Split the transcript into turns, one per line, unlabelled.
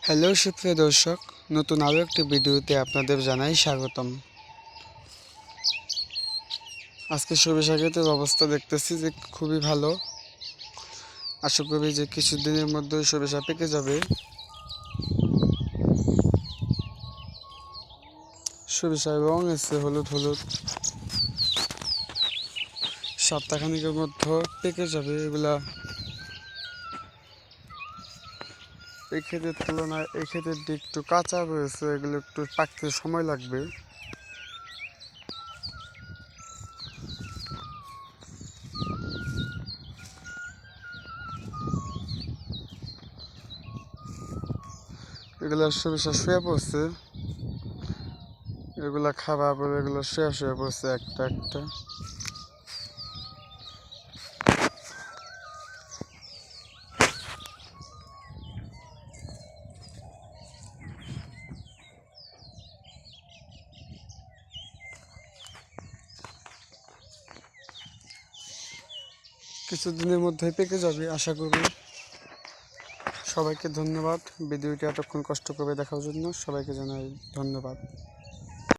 Hello সুপ্রিয় দর্শক, নতুন আরও একটি ভিডিওতে আপনাদের জানাই স্বাগতম। আজকে সরিষা ক্ষেতের অবস্থা দেখতেছি যে খুবই ভালো। আশা করি যে কিছুদিনের মধ্যে সরিষা পেকে যাবে। সরিষার রং এসে হলুদ হলুদ, সপ্তাহখানিকের মধ্যে পেকে যাবে। এগুলা এই ক্ষেতের তুলনায় এই ক্ষেতের দিক একটু কাঁচা রয়েছে, এগুলো একটু পাকতে সময় লাগবে। এগুলা সরিষা শুয়ে পড়ছে, এগুলা খাবার পরে এগুলো শুয়ে পড়ছে একটা একটা। কিছুদিনের মধ্যে পেকে যাবে আশা করি। সবাইকে ধন্যবাদ ভিডিওটি এতক্ষণ কষ্ট করে দেখার জন্য। সবাইকে জানাই ধন্যবাদ।